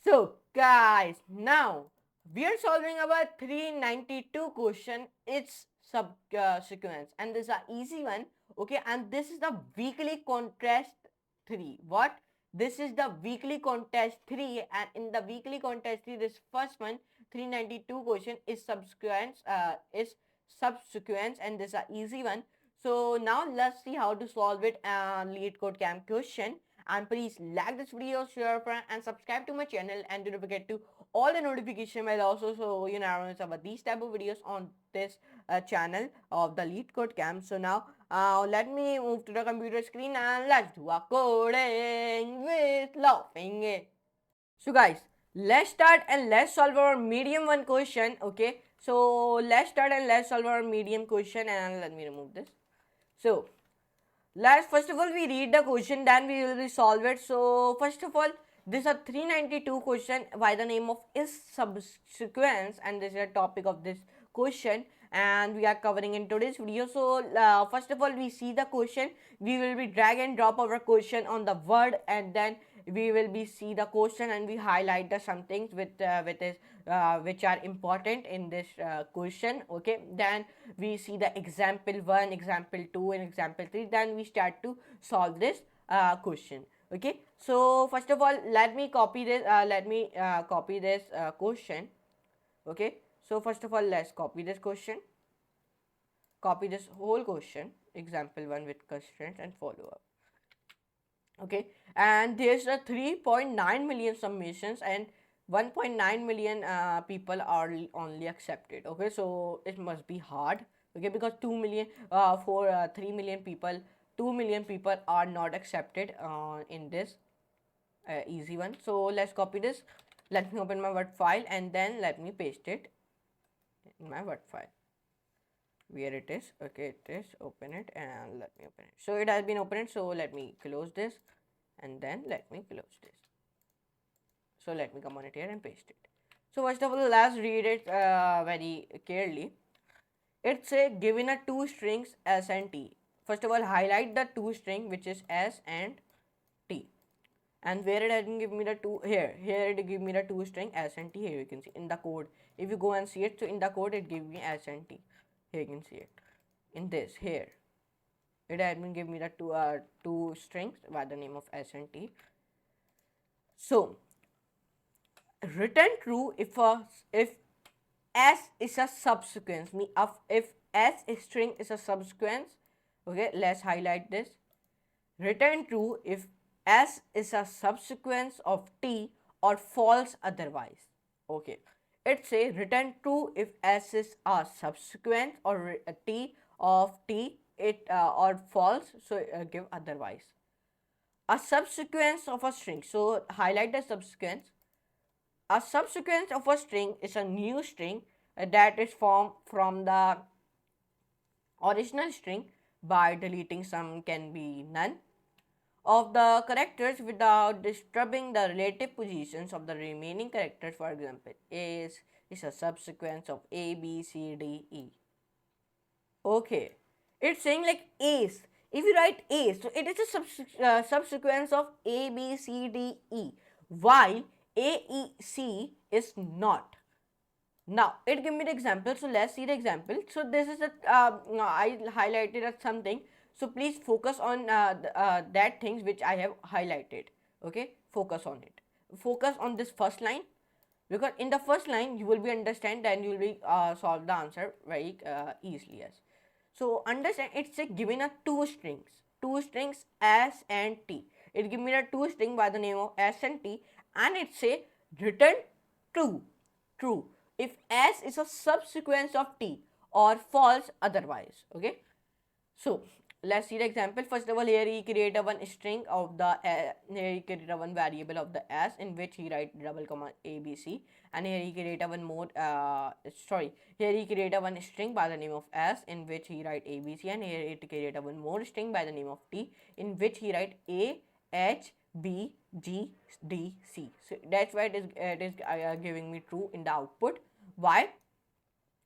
So guys, now we are solving our 392 question. It's sub sequence, and this is an easy one. Okay, and this is the weekly contest 3. What? This is the weekly contest 3, and in the weekly contest 3, this first one 392 question is subsequence. Subsequence, and this is an easy one. So now let's see how to solve it. Lead code camp question, and please like this video, share friend, and subscribe to my channel, and do not forget to all the notification bell also, so you know about these type of videos on this channel of the lead code camp. So now let me move to the computer screen and let's do a coding with laughing it. So guys, let's start and let's solve our medium one question. Okay, so let's start and let's solve our medium question, and let me remove this. So let's first of all we read the question, then we will solve it. So first of all, this is a 392 question by the name of is subsequence, and this is the topic of this question, and we are covering in today's video. So first of all, we see the question. We will be drag and drop our question on the word, and then we will be see the question, and we highlight the some things with this which are important in this question. Okay, then we see the example 1, example 2, and example 3. Then we start to solve this question. Okay, so first of all, let me copy this. Copy this question. Okay, so first of all, let's copy this question. Copy this whole question, example 1 with constraints and follow up. Okay, and there's a 3.9 million submissions, and 1.9 million people are only accepted. Okay, so it must be hard. Okay, because 2 million for 3 million people, 2 million people are not accepted in this easy one. So let's copy this. Let me open my word file, and then let me paste it in my word file where it is. Okay, it is. Open it, and let me open it. So it has been opened, so let me close this, and then let me close this. So let me come on it here and paste it. So first of all, let's read it very clearly. It's a given a two strings s and t. First of all, highlight the two string which is s and t, and where it doesn't give me the two, here it give me the two string s and t. Here you can see in the code. If you go and see it, so in the code it give me s and t. Here you can see it in this. Here it admin give me the two strings by the name of s and t. So return true if s is a subsequence, if s string is a subsequence. Okay, let's highlight this. Return true if s is a subsequence of t or false otherwise. Okay, it's a return true if s is a subsequence or a t of t, it or false, so give otherwise. A subsequence of a string, so highlight the subsequence. A subsequence of a string is a new string that is formed from the original string by deleting some, can be none, of the characters without disturbing the relative positions of the remaining characters. For example, A is a subsequence of A, B, C, D, E. Okay, it's saying like A's. If you write A, so it is a subsequence of A, B, C, D, E, while A, E, C is not. Now it give me the example, so let's see the example. So this is a I highlighted as something, so please focus on that things which I have highlighted. Okay, focus on it. Focus on this first line, because in the first line you will be understand and you will be solve the answer very easily. Yes, so understand, it's a given a two strings s and t. It give me a two string by the name of s and t, and it's a return true if s is a subsequence of t or false otherwise. Okay, so let's see the example. First of all, here he create a one string of the here he create a one variable of the s in which he write double comma abc, and here he create a one more here he create a one string by the name of s in which he write abc, and here it create a one more string by the name of t in which he write a h b g d c. So that's why it is giving me true in the output. Why?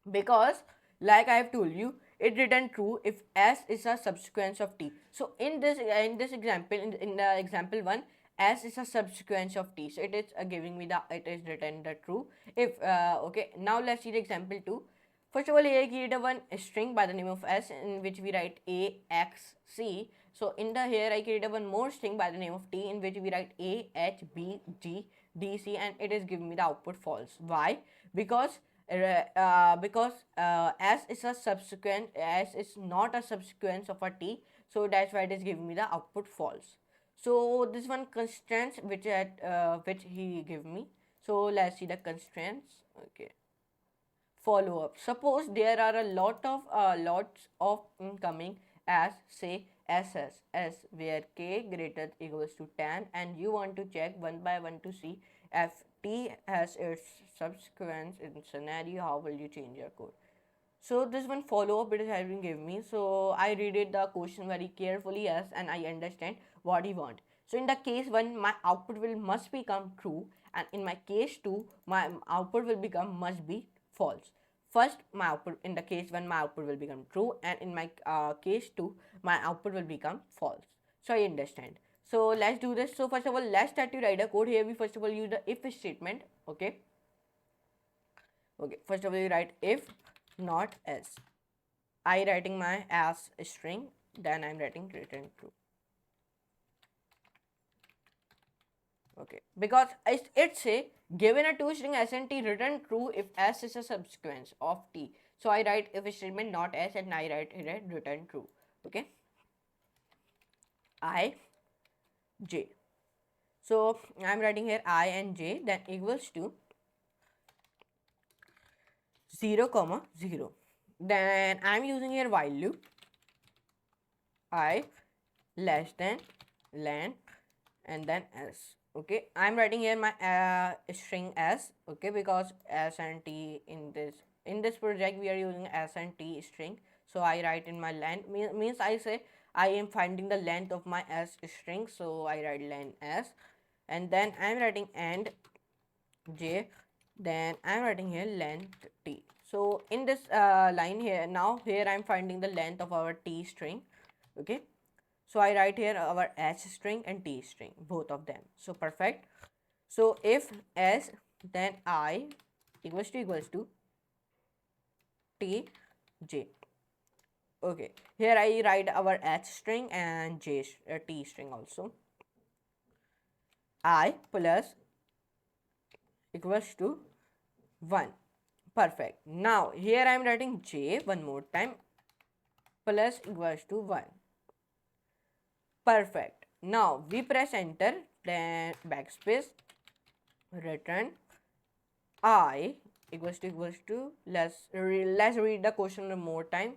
Because like I have told you, it return true if s is a subsequence of t. So in this example, in the example 1, s is a subsequence of t, so it is giving me the, it is written the true. If okay, now let's see the example 2. First of all, here I create a one string by the name of s, in which we write a x c. So in the here I create a one more string by the name of t, in which we write a h b g d c, and it is giving me the output false. Why? Because s is a subsequent, s is not a subsequence of a t, so that's why it is giving me the output false. So this one constraints which he give me. So let's see the constraints. Okay, follow up. Suppose there are a lots of incoming as say s, where k greater equals to 10, and you want to check one by one to see if t has its subsequence in scenario. How will you change your code? So this one follow up it is having give me. So I read it the question very carefully, yes, and I understand what he want. So in the case one, my output will must become true, and in my case two, my output will become must be false. First, my output in the case one, my output will become true, and in my case two, my output will become false. So I understand. So let's do this. So first of all, let's start to write a code. Here we first of all use the if statement. Okay. Okay. First of all, you write if not else. I writing my as string, then I'm writing return true. Okay, because it's a given a two string s and t, return true if s is a subsequence of t. So I write if statement not s, and I write here return true. Okay, I j. So I'm writing here I and j, then equals to 0 comma 0. Then I'm using here while loop. I less than len and then s. Okay, I'm writing here my string s. Okay, because s and t in this project we are using s and t string. So I write in my length, means I say I am finding the length of my s string, so I write len s, and then I'm writing and j, then I'm writing here length t. So in this line here, now here I'm finding the length of our t string. Okay, so I write here our s string and t string, both of them. So perfect. So if s, then I equals to t j. Okay, here I write our h string and t string also. I plus equals to 1. Perfect. Now here I am writing j one more time, plus equals to 1. Perfect. Now we press enter, then backspace, return I equals to let's read the question one more time.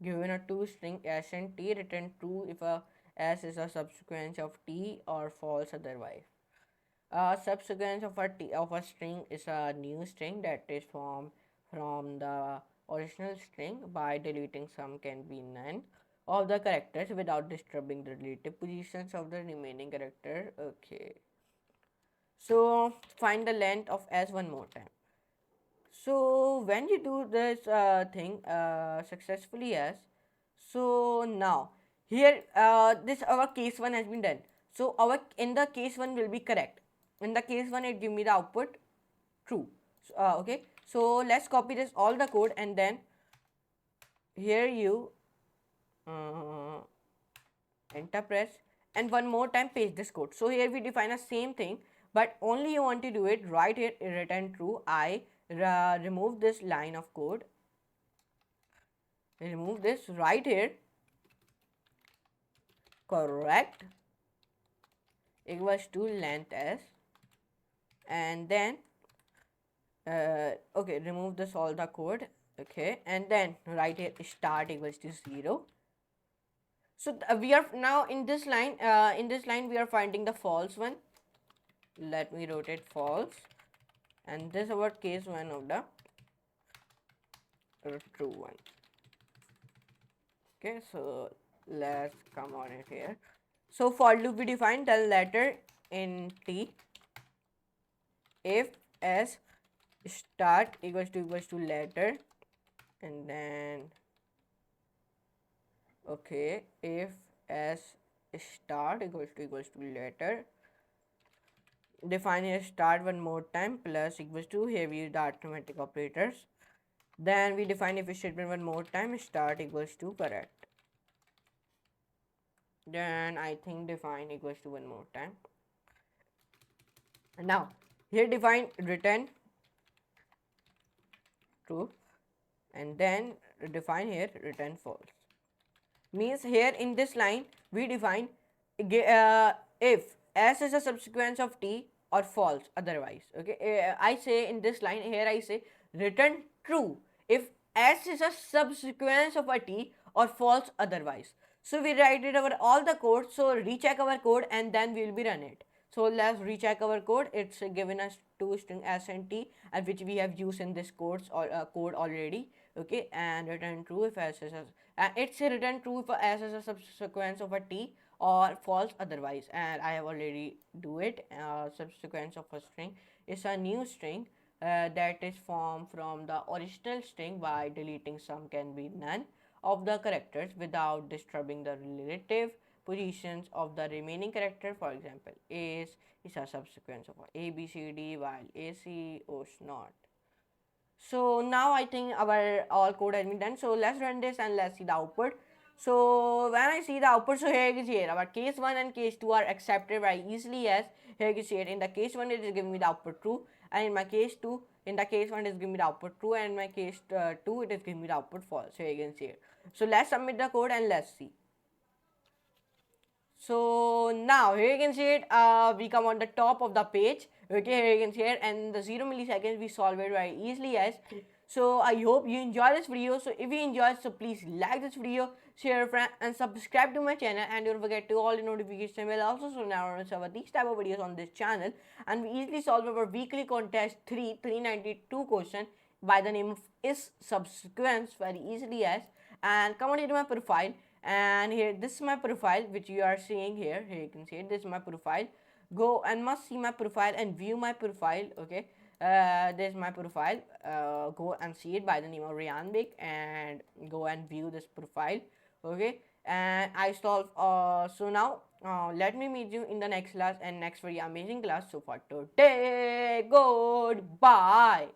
Given a two string s and t, return true if a s is a subsequence of t or false otherwise. A subsequence of a string is a new string that is formed from the original string by deleting some can be none of the characters without disturbing the relative positions of the remaining character. Okay. So find the length of s one more time. So when you do this thing successfully, yes. So now here this our case one has been done. So our in the case one will be correct. In the case one, it give me the output true. So, okay. So let's copy this all the code, and then here you uh, enter press, and one more time paste this code. So here we define the same thing, but only you want to do it right here, return true. I remove this line of code, remove this right here, correct, equals to length s, and then okay, remove this all the code. Okay, and then right here start equals to 0. So we are now in this line. In this line, we are finding the false one. Let me rotate false, and this is our case one of the true one. Okay, so let's come on it here. So for loop we define the letter in t if s start equals to letter, and then okay, if s start equals to letter, define here start one more time plus equals to, here we use the arithmetic operators. Then we define if statement one more time, start equals to correct. Then I think define equals to one more time. And now here define return true, and then define here return false. Means here in this line we define if s is a subsequence of t or false otherwise. Okay, I say in this line here I say return true if s is a subsequence of a t or false otherwise. So we write it over all the code, so recheck our code and then we will be run it. So let's recheck our code. It's given us two string s and t, and which we have used in this course or code already. Okay, and return true if s is a, it's a return true if s is a subsequence of a t or false otherwise, and I have already do it. Subsequence of a string is a new string that is formed from the original string by deleting some can be none of the characters without disturbing the relative positions of the remaining character. For example, is a subsequence of a b c d while a c was not. So now I think our all code has been done. So let's run this and let's see the output. So when I see the output, so here you can see it. Our case 1 and case 2 are accepted very easily, as here you can see it. In the case 1 it is giving me the output true, and in my case 2, in the case 1 it is giving me the output true, and in my case 2 it is giving me the output false. Here you can see it. So let's submit the code and let's see. So now here you can see it, we come on the top of the page. Okay, here you can see it, and the 0 milliseconds we solve it very easily, as. So I hope you enjoy this video. So if you enjoyed, so please like this video, share a friend, and subscribe to my channel, and don't forget to all the notification bell also, so now we serve these type of videos on this channel. And we easily solve our weekly contest 392 question by the name of is subsequence very easily, as. And come on into my profile, and here this is my profile which you are seeing here. Here you can see it, this is my profile. Go and must see my profile and view my profile. Okay, this is my profile. Go and see it by the name of Rian Big, and go and view this profile. Okay, and I solve. So now let me meet you in the next class and next very amazing class. So for today, goodbye.